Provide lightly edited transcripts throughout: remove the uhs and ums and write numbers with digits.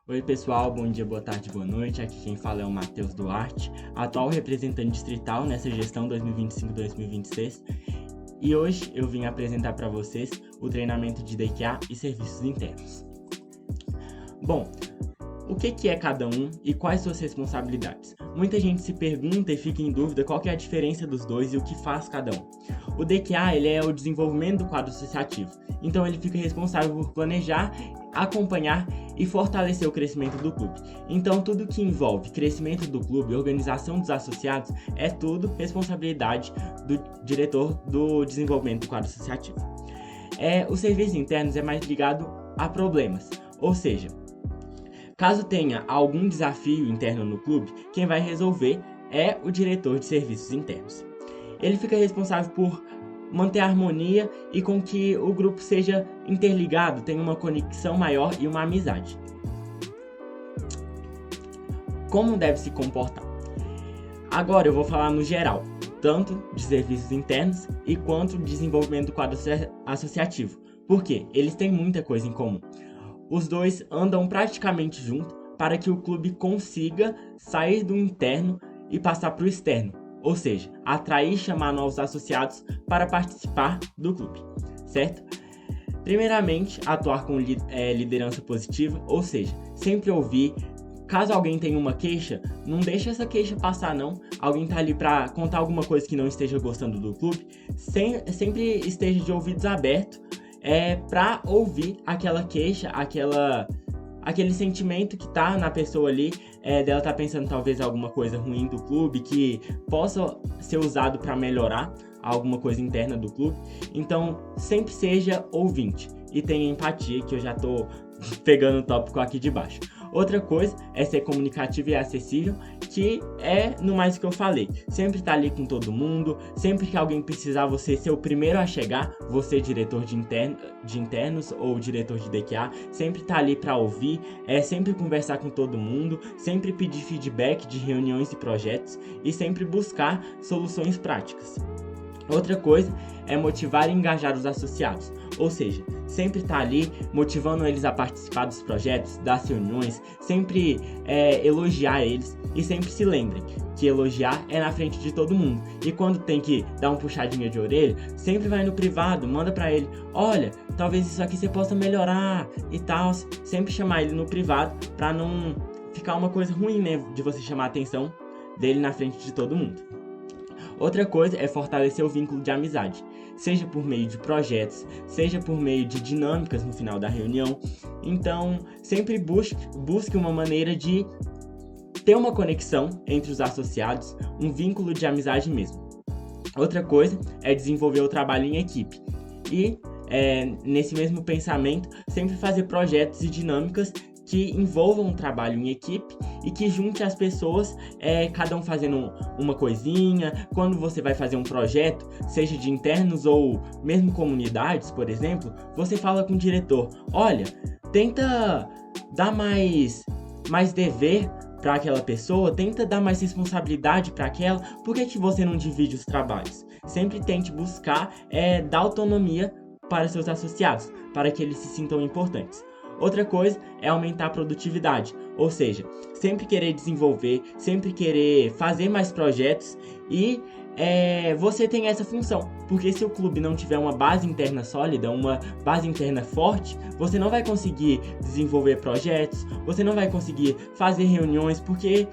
Oi pessoal, bom dia, boa tarde, boa noite. Aqui quem fala é o Matheus Duarte, atual representante distrital nessa gestão 2025-2026. E hoje eu vim apresentar para vocês o treinamento de DQA e serviços internos. Bom, o que é cada um e quais suas responsabilidades? Muita gente se pergunta e fica em dúvida qual que é a diferença dos dois e o que faz cada um. O DQA ele é o desenvolvimento do quadro associativo, então ele fica responsável por planejar, acompanhar e fortalecer o crescimento do clube. Então tudo que envolve crescimento do clube e organização dos associados é tudo responsabilidade do diretor do desenvolvimento do quadro associativo. Os serviços internos é mais ligado a problemas, ou seja, caso tenha algum desafio interno no clube, quem vai resolver é o diretor de serviços internos. Ele fica responsável por manter a harmonia e com que o grupo seja interligado, tenha uma conexão maior e uma amizade. Como deve se comportar? Agora eu vou falar no geral, tanto de serviços internos e quanto de desenvolvimento do quadro associativo, porque eles têm muita coisa em comum. Os dois andam praticamente juntos para que o clube consiga sair do interno e passar para o externo, ou seja, atrair e chamar novos associados para participar do clube, certo? Primeiramente, atuar com liderança positiva, ou seja, sempre ouvir. Caso alguém tenha uma queixa, não deixa essa queixa passar não. Alguém tá ali para contar alguma coisa que não esteja gostando do clube, sempre esteja de ouvidos abertos para ouvir aquela queixa, aquele sentimento que tá na pessoa ali, dela tá pensando talvez alguma coisa ruim do clube, que possa ser usado para melhorar alguma coisa interna do clube. Então, sempre seja ouvinte e tenha empatia, que eu já tô pegando o tópico aqui de baixo. Outra coisa é ser comunicativo e acessível, que é no mais que eu falei. Sempre tá ali com todo mundo, sempre que alguém precisar você ser o primeiro a chegar, você diretor de internos ou diretor de DQA, sempre tá ali para ouvir, sempre conversar com todo mundo, sempre pedir feedback de reuniões e projetos e sempre buscar soluções práticas. Outra coisa é motivar e engajar os associados, ou seja, sempre estar ali motivando eles a participar dos projetos, das reuniões, sempre elogiar eles e sempre se lembrem que elogiar é na frente de todo mundo. E quando tem que dar uma puxadinha de orelha, sempre vai no privado, manda pra ele, olha, talvez isso aqui você possa melhorar e tal, sempre chamar ele no privado pra não ficar uma coisa ruim, né, de você chamar a atenção dele na frente de todo mundo. Outra coisa é fortalecer o vínculo de amizade, seja por meio de projetos, seja por meio de dinâmicas no final da reunião. Então, sempre busque uma maneira de ter uma conexão entre os associados, um vínculo de amizade mesmo. Outra coisa é desenvolver o trabalho em equipe e, nesse mesmo pensamento, sempre fazer projetos e dinâmicas que envolvam um trabalho em equipe e que junte as pessoas, cada um fazendo uma coisinha. Quando você vai fazer um projeto, seja de internos ou mesmo comunidades, por exemplo, você fala com o diretor, olha, tenta dar mais dever para aquela pessoa, tenta dar mais responsabilidade para aquela, por que você não divide os trabalhos? Sempre tente buscar dar autonomia para seus associados, para que eles se sintam importantes. Outra coisa é aumentar a produtividade, ou seja, sempre querer desenvolver, sempre querer fazer mais projetos e você tem essa função, porque se o clube não tiver uma base interna sólida, uma base interna forte, você não vai conseguir desenvolver projetos, você não vai conseguir fazer reuniões, porque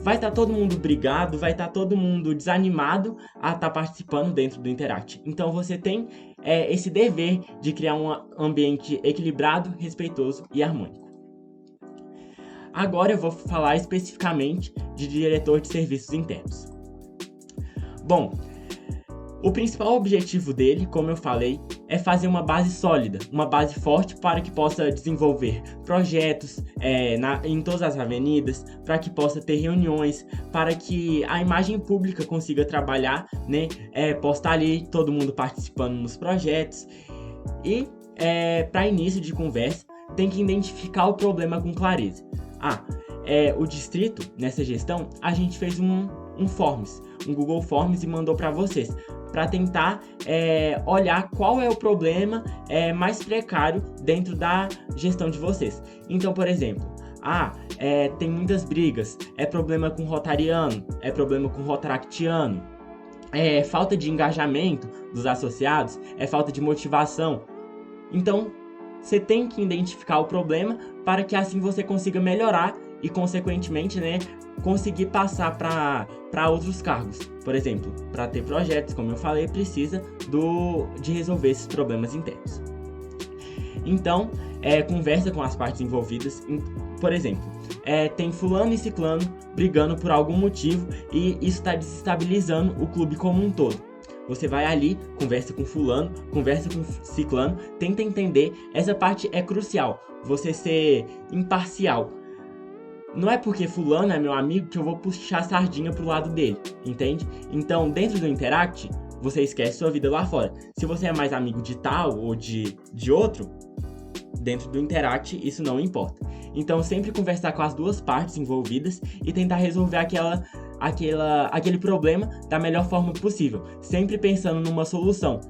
vai estar todo mundo brigado, vai estar todo mundo desanimado a estar participando dentro do Interact. Então você tem esse dever de criar um ambiente equilibrado, respeitoso e harmônico. Agora eu vou falar especificamente de diretor de serviços internos. Bom, o principal objetivo dele, como eu falei, é fazer uma base sólida, uma base forte para que possa desenvolver projetos em todas as avenidas, para que possa ter reuniões, para que a imagem pública consiga trabalhar, né? Postar ali todo mundo participando nos projetos. E para início de conversa, tem que identificar o problema com clareza. O distrito, nessa gestão, a gente fez um Google Forms e mandou para vocês, para tentar olhar qual é o problema mais precário dentro da gestão de vocês. Então, por exemplo, tem muitas brigas, é problema com rotariano, é problema com rotaractiano, é falta de engajamento dos associados, é falta de motivação. Então, você tem que identificar o problema para que assim você consiga melhorar e, consequentemente, né, conseguir passar para outros cargos. Por exemplo, para ter projetos, como eu falei, precisa de resolver esses problemas internos. Então, conversa com as partes envolvidas. Por exemplo, tem fulano e ciclano brigando por algum motivo e isso está desestabilizando o clube como um todo. Você vai ali, conversa com fulano, conversa com ciclano, tenta entender. Essa parte é crucial, você ser imparcial. Não é porque fulano é meu amigo que eu vou puxar a sardinha pro lado dele, entende? Então, dentro do Interact, você esquece sua vida lá fora. Se você é mais amigo de tal ou de outro, dentro do Interact, isso não importa. Então, sempre conversar com as duas partes envolvidas e tentar resolver aquele problema da melhor forma possível, sempre pensando numa solução.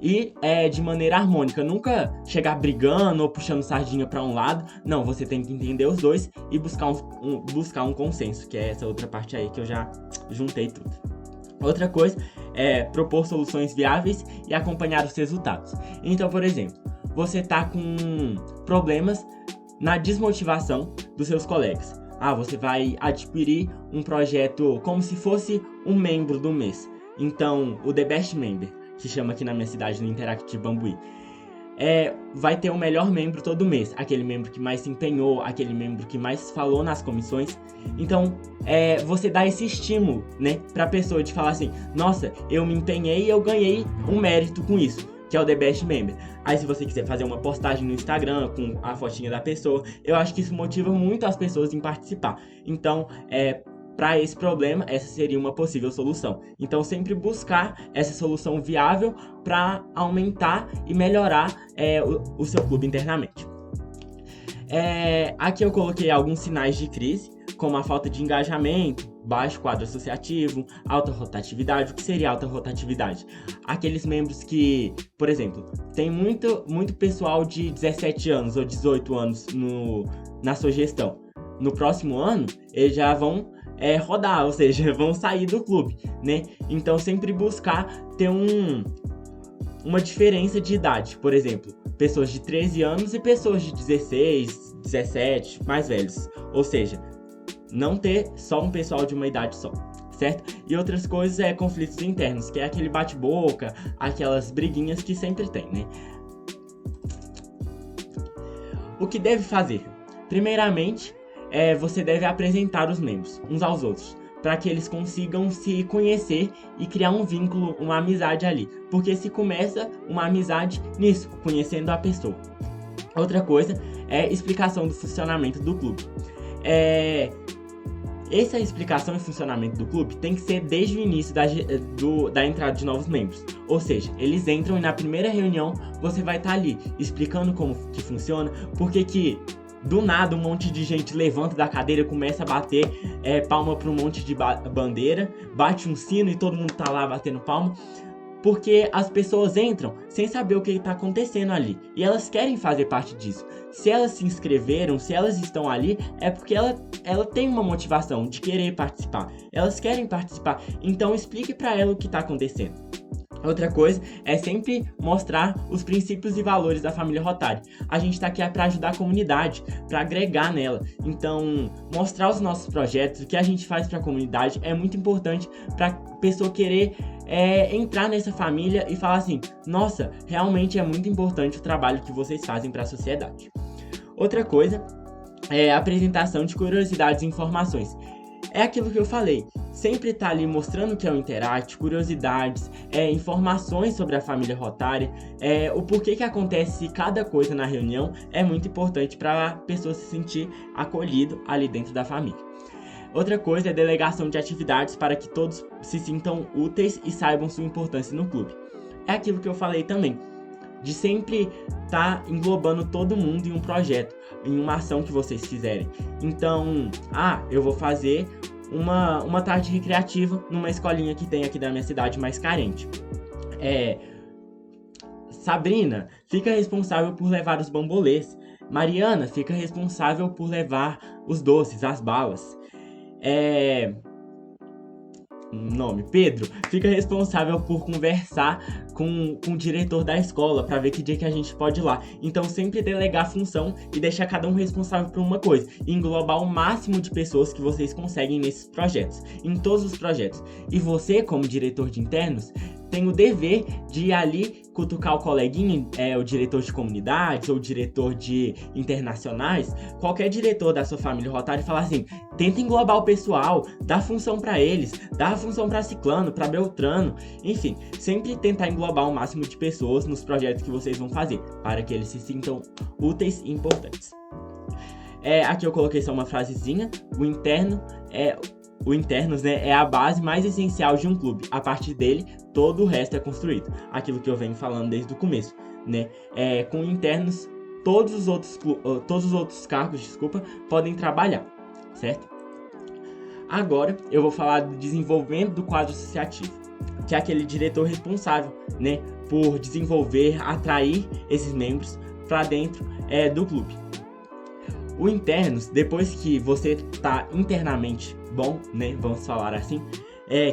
E de maneira harmônica, nunca chegar brigando ou puxando sardinha para um lado. Não, você tem que entender os dois e buscar um consenso, que é essa outra parte aí que eu já juntei tudo. Outra coisa é propor soluções viáveis e acompanhar os resultados. Então, por exemplo, você tá com problemas na desmotivação dos seus colegas. Você vai adquirir um projeto como se fosse um membro do mês. Então, o The Best Member, que chama aqui na minha cidade, no Interact de Bambuí, vai ter o melhor membro todo mês. Aquele membro que mais se empenhou, aquele membro que mais falou nas comissões. Então, você dá esse estímulo, né, pra pessoa de falar assim: nossa, eu me empenhei e eu ganhei um mérito com isso, que é o The Best Member. Aí, se você quiser fazer uma postagem no Instagram com a fotinha da pessoa, eu acho que isso motiva muito as pessoas em participar. Então, para esse problema, essa seria uma possível solução. Então, sempre buscar essa solução viável para aumentar e melhorar o seu clube internamente. Aqui eu coloquei alguns sinais de crise, como a falta de engajamento, baixo quadro associativo, alta rotatividade. O que seria alta rotatividade? Aqueles membros que, por exemplo, tem muito pessoal de 17 anos ou 18 anos na sua gestão. No próximo ano, eles já vão rodar, ou seja, vão sair do clube, né? Então, sempre buscar ter uma diferença de idade. Por exemplo, pessoas de 13 anos e pessoas de 16, 17, mais velhos. Ou seja, não ter só um pessoal de uma idade só, certo? E outras coisas conflitos internos, que é aquele bate-boca, aquelas briguinhas que sempre tem, né? O que deve fazer? Primeiramente, você deve apresentar os membros uns aos outros, para que eles consigam se conhecer e criar um vínculo, uma amizade ali. Porque se começa uma amizade nisso, conhecendo a pessoa. Outra coisa é explicação do funcionamento do clube. Essa explicação e funcionamento do clube tem que ser desde o início da entrada de novos membros. Ou seja, eles entram e na primeira reunião você vai estar ali explicando como que funciona, porque que do nada um monte de gente levanta da cadeira e começa a bater palma para um monte de bandeira, bate um sino e todo mundo tá lá batendo palma. Porque as pessoas entram sem saber o que está acontecendo ali. E elas querem fazer parte disso. Se elas se inscreveram, se elas estão ali, é porque ela tem uma motivação de querer participar. Elas querem participar. Então explique para ela o que está acontecendo. Outra coisa é sempre mostrar os princípios e valores da família Rotary. A gente está aqui para ajudar a comunidade, para agregar nela. Então, mostrar os nossos projetos, o que a gente faz para a comunidade é muito importante para a pessoa querer entrar nessa família e falar assim: nossa, realmente é muito importante o trabalho que vocês fazem para a sociedade. Outra coisa é a apresentação de curiosidades e informações. É aquilo que eu falei, sempre tá ali mostrando o que é o Interact, curiosidades, informações sobre a família Rotary, o porquê que acontece cada coisa na reunião é muito importante para a pessoa se sentir acolhido ali dentro da família. Outra coisa é delegação de atividades para que todos se sintam úteis e saibam sua importância no clube. É aquilo que eu falei também, de sempre estar englobando todo mundo em um projeto, em uma ação que vocês fizerem. Então, eu vou fazer uma tarde recreativa numa escolinha que tem aqui da minha cidade mais carente. Sabrina fica responsável por levar os bambolês. Mariana fica responsável por levar os doces, as balas. Pedro fica responsável por conversar com o diretor da escola para ver que dia que a gente pode ir lá. Então sempre delegar a função e deixar cada um responsável por uma coisa. E englobar o máximo de pessoas que vocês conseguem nesses projetos, em todos os projetos. E você, como diretor de internos, tem o dever de ir ali cutucar o coleguinha, o diretor de comunidades ou o diretor de internacionais, qualquer diretor da sua família rotária e falar assim, tenta englobar o pessoal, dá função para eles, dá função para ciclano, para beltrano, enfim, sempre tentar englobar o máximo de pessoas nos projetos que vocês vão fazer, para que eles se sintam úteis e importantes. Aqui eu coloquei só uma frasezinha, o internos, né, é a base mais essencial de um clube. A partir dele, todo o resto é construído. Aquilo que eu venho falando desde o começo, né? Com internos, todos os outros cargos, podem trabalhar, certo? Agora, eu vou falar do desenvolvimento do quadro associativo, que é aquele diretor responsável, né, por desenvolver, atrair esses membros para dentro do clube. O internos, depois que você está internamente bom, né, vamos falar assim,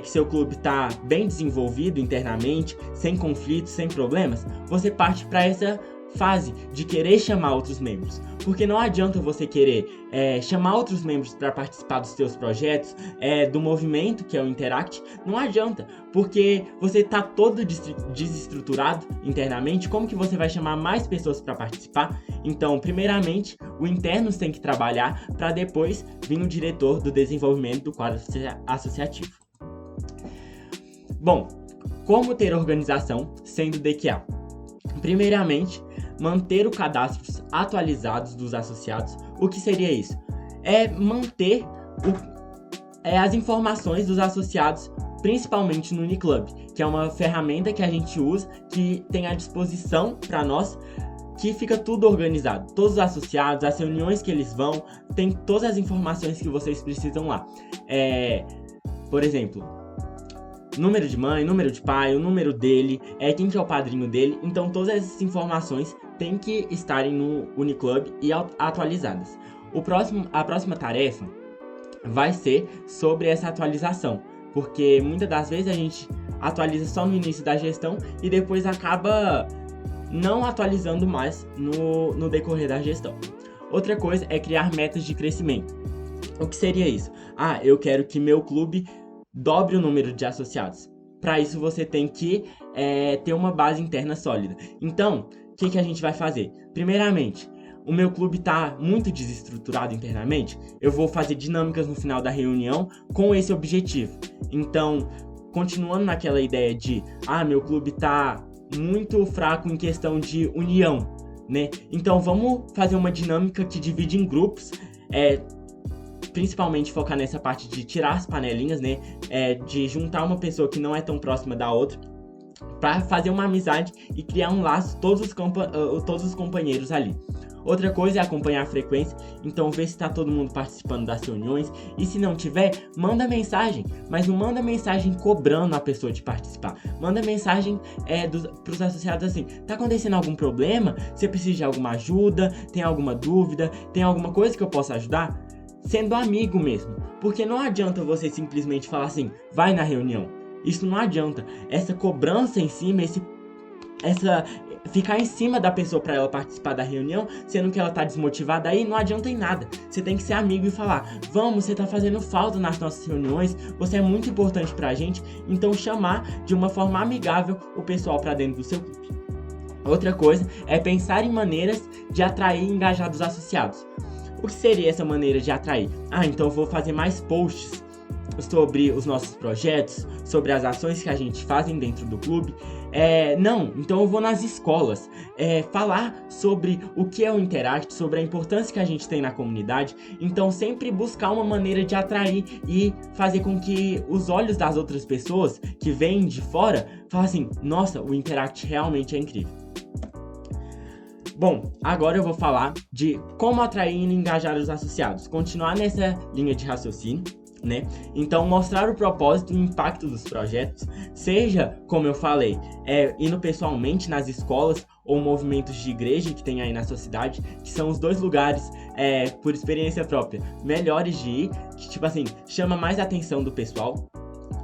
que seu clube está bem desenvolvido internamente, sem conflitos, sem problemas, você parte para essa fase de querer chamar outros membros. Porque não adianta você querer chamar outros membros para participar dos seus projetos, do movimento que é o Interact, não adianta, porque você está todo desestruturado internamente, como que você vai chamar mais pessoas para participar? Então, primeiramente, o internos tem que trabalhar para depois vir o diretor do desenvolvimento do quadro associativo. Bom, como ter organização sendo DQA? Primeiramente, manter os cadastros atualizados dos associados. O que seria isso? Manter as informações dos associados, principalmente no Uniclub, que é uma ferramenta que a gente usa, que tem à disposição para nós, que fica tudo organizado. Todos os associados, as reuniões que eles vão, tem todas as informações que vocês precisam lá. Por exemplo, número de mãe, número de pai, o número dele, quem que é o padrinho dele. Então todas essas informações têm que estarem no Uniclub e atualizadas. A próxima tarefa vai ser sobre essa atualização, porque muitas das vezes a gente atualiza só no início da gestão e depois acaba não atualizando mais no decorrer da gestão. Outra coisa é criar metas de crescimento. O que seria isso? Eu quero que meu clube dobre o número de associados. Para isso você tem que ter uma base interna sólida. Então, o que a gente vai fazer? Primeiramente, o meu clube está muito desestruturado internamente, eu vou fazer dinâmicas no final da reunião com esse objetivo. Então, continuando naquela ideia de meu clube está muito fraco em questão de união, né? Então vamos fazer uma dinâmica que divide em grupos, principalmente focar nessa parte de tirar as panelinhas, né? De juntar uma pessoa que não é tão próxima da outra, para fazer uma amizade e criar um laço, todos os companheiros ali. Outra coisa é acompanhar a frequência, então ver se está todo mundo participando das reuniões, e se não tiver, manda mensagem, mas não manda mensagem cobrando a pessoa de participar. Manda mensagem para os associados assim, tá acontecendo algum problema? Você precisa de alguma ajuda? Tem alguma dúvida? Tem alguma coisa que eu possa ajudar? Sendo amigo mesmo, porque não adianta você simplesmente falar assim, vai na reunião. Isso não adianta. Essa cobrança em cima, ficar em cima da pessoa para ela participar da reunião, sendo que ela tá desmotivada, aí não adianta em nada. Você tem que ser amigo e falar, vamos, você tá fazendo falta nas nossas reuniões, você é muito importante pra gente, então chamar de uma forma amigável o pessoal para dentro do seu clube. Outra coisa é pensar em maneiras de atrair e engajar os associados. O que seria essa maneira de atrair? Então eu vou fazer mais posts sobre os nossos projetos, sobre as ações que a gente faz dentro do clube. Então eu vou nas escolas falar sobre o que é o Interact, sobre a importância que a gente tem na comunidade. Então sempre buscar uma maneira de atrair e fazer com que os olhos das outras pessoas que vêm de fora falem assim, nossa, o Interact realmente é incrível. Bom, agora eu vou falar de como atrair e engajar os associados. Continuar nessa linha de raciocínio. né? Então, mostrar o propósito e o impacto dos projetos, seja, como eu falei, indo pessoalmente nas escolas ou movimentos de igreja que tem aí na sua cidade, que são os dois lugares, por experiência própria, melhores de ir, que, tipo assim, chama mais a atenção do pessoal.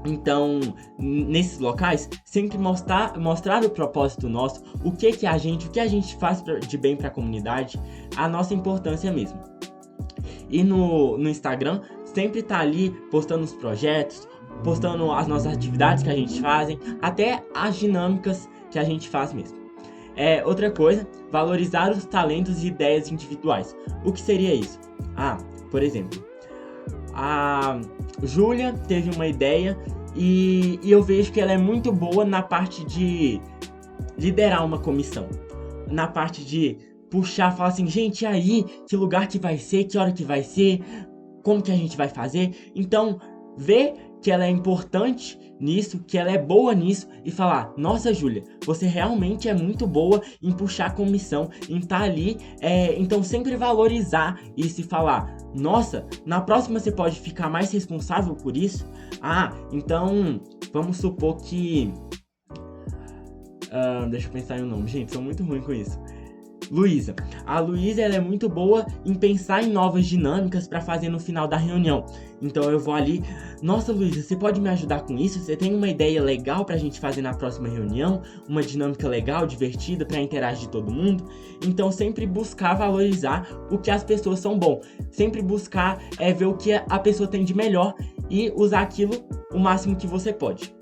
Então, nesses locais, sempre mostrar o propósito nosso, o que a gente faz de bem para a comunidade, a nossa importância mesmo. E no Instagram, sempre tá ali postando os projetos, postando as nossas atividades que a gente faz, até as dinâmicas que a gente faz mesmo. Outra coisa, valorizar os talentos e ideias individuais. O que seria isso? Por exemplo, a Júlia teve uma ideia e eu vejo que ela é muito boa na parte de liderar uma comissão, na parte de puxar, falar assim, gente, e aí, que lugar que vai ser, que hora que vai ser, como que a gente vai fazer. Então, ver que ela é importante nisso, que ela é boa nisso e falar, nossa, Júlia, você realmente é muito boa em puxar a comissão, em estar ali, então sempre valorizar isso e falar, nossa, na próxima você pode ficar mais responsável por isso? Então, vamos supor que... deixa eu pensar em um nome, gente, sou muito ruim com isso. Luísa. A Luísa, ela é muito boa em pensar em novas dinâmicas para fazer no final da reunião. Então eu vou ali, nossa, Luísa, você pode me ajudar com isso? Você tem uma ideia legal pra gente fazer na próxima reunião? Uma dinâmica legal, divertida para interagir todo mundo? Então sempre buscar valorizar o que as pessoas são bom. Sempre buscar ver o que a pessoa tem de melhor e usar aquilo o máximo que você pode.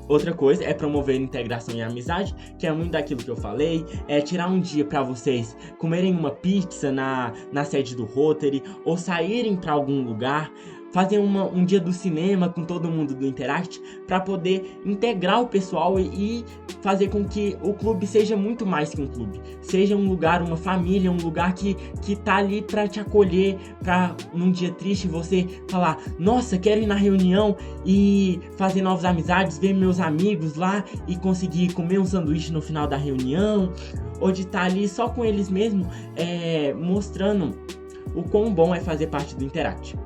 Outra coisa é promover integração e amizade, que é muito daquilo que eu falei, tirar um dia para vocês comerem uma pizza na sede do Rotary, ou saírem para algum lugar, fazer um dia do cinema com todo mundo do Interact, para poder integrar o pessoal e fazer com que o clube seja muito mais que um clube, seja um lugar, uma família, um lugar que tá ali para te acolher, para num dia triste você falar, nossa, quero ir na reunião e fazer novas amizades, ver meus amigos lá e conseguir comer um sanduíche no final da reunião, ou de estar ali só com eles mesmo, mostrando o quão bom é fazer parte do Interact.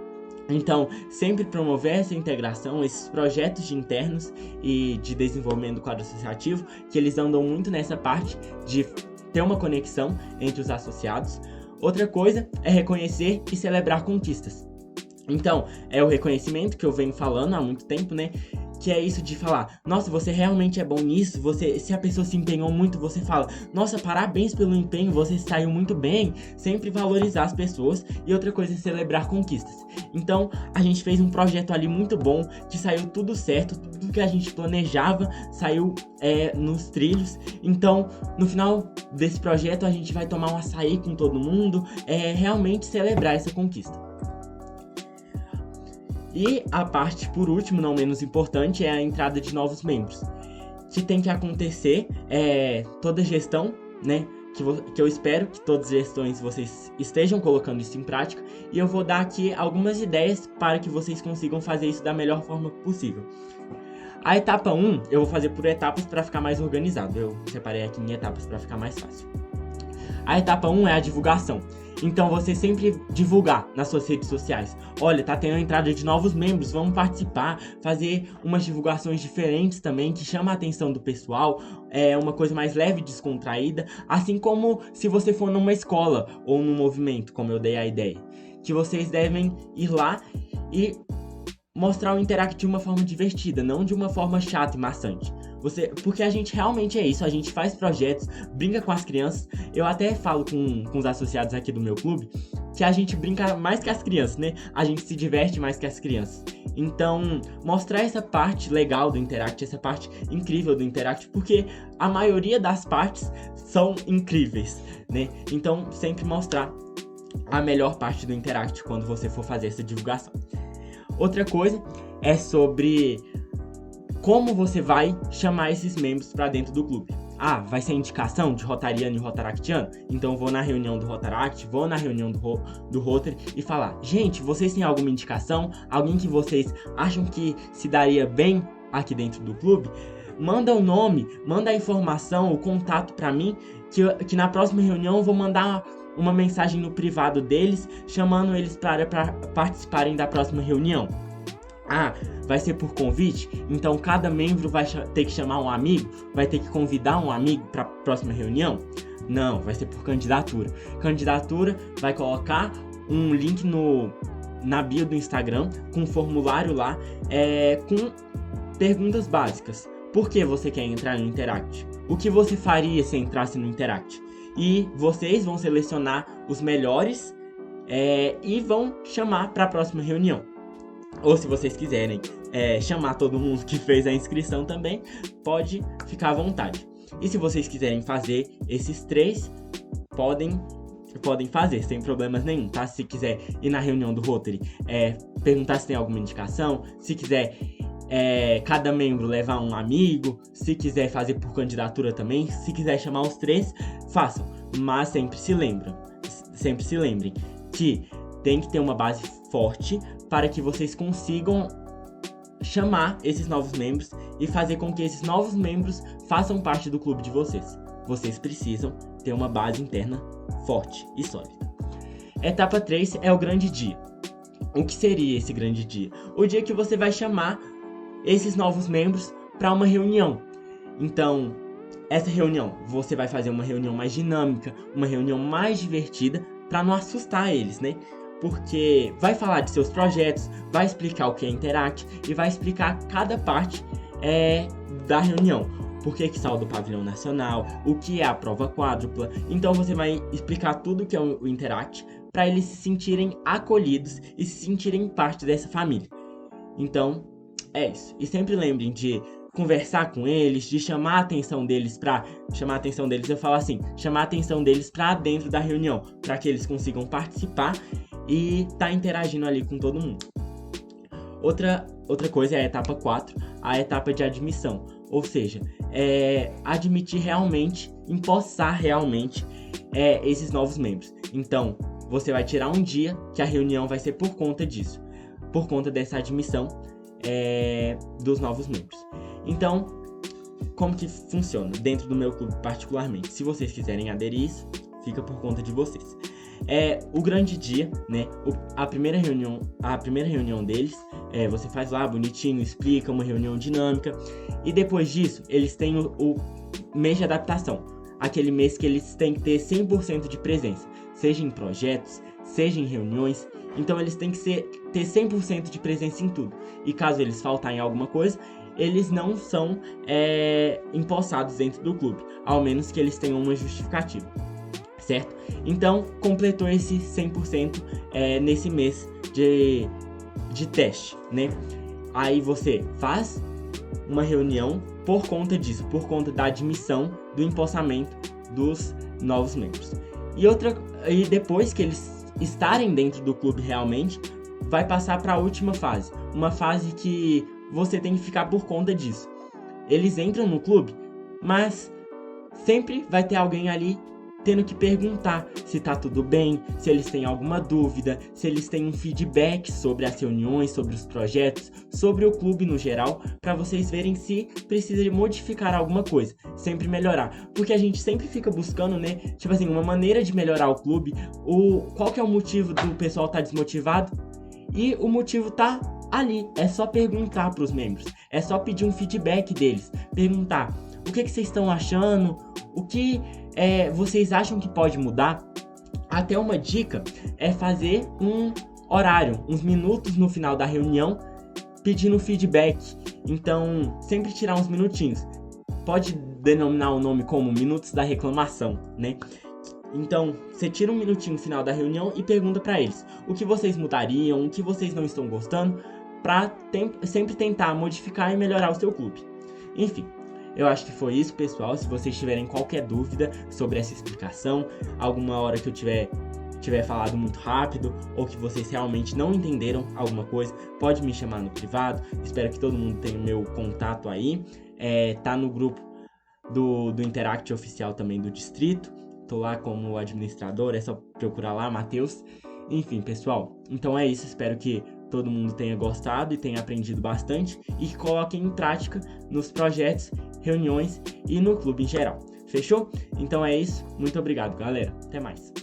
Então, sempre promover essa integração, esses projetos de internos e de desenvolvimento do quadro associativo, que eles andam muito nessa parte de ter uma conexão entre os associados. Outra coisa é reconhecer e celebrar conquistas. Então, é o reconhecimento que eu venho falando há muito tempo, né? Que é isso de falar, nossa, você realmente é bom nisso, se a pessoa se empenhou muito, você fala, nossa, parabéns pelo empenho, você saiu muito bem, sempre valorizar as pessoas. E outra coisa é celebrar conquistas. Então, a gente fez um projeto ali muito bom, que saiu tudo certo, tudo que a gente planejava saiu nos trilhos. Então, no final desse projeto, a gente vai tomar um açaí com todo mundo, realmente celebrar essa conquista. E a parte, por último, não menos importante, é a entrada de novos membros, que tem que acontecer toda gestão, né? Que eu espero que todas as gestões vocês estejam colocando isso em prática, e eu vou dar aqui algumas ideias para que vocês consigam fazer isso da melhor forma possível. A etapa 1, eu vou fazer por etapas para ficar mais organizado, eu separei aqui em etapas para ficar mais fácil. A etapa 1 é a divulgação. Então você sempre divulgar nas suas redes sociais. Olha, tá tendo a entrada de novos membros, vamos participar, fazer umas divulgações diferentes também, que chama a atenção do pessoal, uma coisa mais leve e descontraída, assim como se você for numa escola ou num movimento, como eu dei a ideia, que vocês devem ir lá e mostrar o Interact de uma forma divertida, não de uma forma chata e maçante. Porque a gente realmente é isso, a gente faz projetos, brinca com as crianças. Eu até falo com os associados aqui do meu clube que a gente brinca mais que as crianças, né? A gente se diverte mais que as crianças. Então, mostrar essa parte legal do Interact, essa parte incrível do Interact, porque a maioria das partes são incríveis, né? Então, sempre mostrar a melhor parte do Interact quando você for fazer essa divulgação. Outra coisa é sobre como você vai chamar esses membros para dentro do clube. Vai ser indicação de rotariano e rotaractiano? Então eu vou na reunião do Rotaract, vou na reunião do Rotary e falar, gente, vocês têm alguma indicação? Alguém que vocês acham que se daria bem aqui dentro do clube? Manda o nome, manda a informação, o contato para mim, que na próxima reunião eu vou mandar uma mensagem no privado deles, chamando eles para participarem da próxima reunião. Ah, vai ser por convite? Então cada membro vai ter que chamar um amigo? Vai ter que convidar um amigo para a próxima reunião? Não, vai ser por candidatura. Candidatura vai colocar um link na bio do Instagram, com um formulário lá, com perguntas básicas. Por que você quer entrar no Interact? O que você faria se entrasse no Interact? E vocês vão selecionar os melhores e vão chamar para a próxima reunião. Ou se vocês quiserem chamar todo mundo que fez a inscrição também, pode ficar à vontade. E se vocês quiserem fazer esses 3, podem fazer, sem problemas nenhum, tá? Se quiser ir na reunião do Rotary, perguntar se tem alguma indicação, se quiser cada membro levar um amigo, se quiser fazer por candidatura também, se quiser chamar os 3, façam. Mas sempre se lembrem que tem que ter uma base forte para que vocês consigam chamar esses novos membros e fazer com que esses novos membros façam parte do clube de vocês. Vocês precisam ter uma base interna forte e sólida. Etapa 3 é o grande dia. O que seria esse grande dia? O dia que você vai chamar esses novos membros para uma reunião. Então, essa reunião, você vai fazer uma reunião mais dinâmica, uma reunião mais divertida, para não assustar eles, né? Porque vai falar de seus projetos, vai explicar o que é Interact e vai explicar cada parte da reunião. Por que salda o pavilhão nacional, o que é a prova quádrupla. Então você vai explicar tudo o que é o Interact para eles se sentirem acolhidos e se sentirem parte dessa família. Então, é isso. E sempre lembrem de conversar com eles, de chamar a atenção deles eu falo assim, chamar a atenção deles para dentro da reunião, para que eles consigam participar e tá interagindo ali com todo mundo. Outra coisa é a etapa 4, a etapa de admissão, ou seja, admitir realmente, empossar realmente esses novos membros. Então, você vai tirar um dia que a reunião vai ser por conta disso, por conta dessa admissão dos novos membros. Então, como que funciona dentro do meu clube particularmente? Se vocês quiserem aderir isso, fica por conta de vocês. O grande dia, né? A primeira reunião deles, você faz lá bonitinho, explica, uma reunião dinâmica. E depois disso, eles têm o mês de adaptação. Aquele mês que eles têm que ter 100% de presença, seja em projetos, seja em reuniões. Então eles têm que ter 100% de presença em tudo. E caso eles faltarem em alguma coisa, eles não são empossados dentro do clube, ao menos que eles tenham uma justificativa, certo? Então, completou esse 100% nesse mês de teste, né? Aí você faz uma reunião por conta disso, por conta da admissão, do empossamento dos novos membros. E depois que eles estarem dentro do clube realmente, vai passar para a última fase, uma fase que você tem que ficar por conta disso. Eles entram no clube, mas sempre vai ter alguém ali tendo que perguntar se tá tudo bem, se eles têm alguma dúvida, se eles têm um feedback sobre as reuniões, sobre os projetos, sobre o clube no geral, para vocês verem se precisa de modificar alguma coisa, sempre melhorar. Porque a gente sempre fica buscando, né, tipo assim, uma maneira de melhorar o clube, qual que é o motivo do pessoal tá desmotivado? E o motivo tá ali, é só perguntar para os membros, é só pedir um feedback deles, perguntar o que vocês estão achando, o que vocês acham que pode mudar. Até uma dica é fazer um horário, uns minutos no final da reunião, pedindo feedback. Então, sempre tirar uns minutinhos. Pode denominar o nome como minutos da reclamação, né? Então, você tira um minutinho no final da reunião e pergunta para eles o que vocês mudariam, o que vocês não estão gostando, para sempre tentar modificar e melhorar o seu clube. Enfim, eu acho que foi isso, pessoal. Se vocês tiverem qualquer dúvida sobre essa explicação, alguma hora que eu tiver falado muito rápido, ou que vocês realmente não entenderam alguma coisa, pode me chamar no privado. Espero que todo mundo tenha o meu contato aí. Tá no grupo do Interact oficial também do distrito. Tô lá como administrador, é só procurar lá, Matheus. Enfim, pessoal, então é isso. Espero que todo mundo tenha gostado e tenha aprendido bastante e que coloquem em prática nos projetos, reuniões e no clube em geral. Fechou? Então é isso. Muito obrigado, galera. Até mais.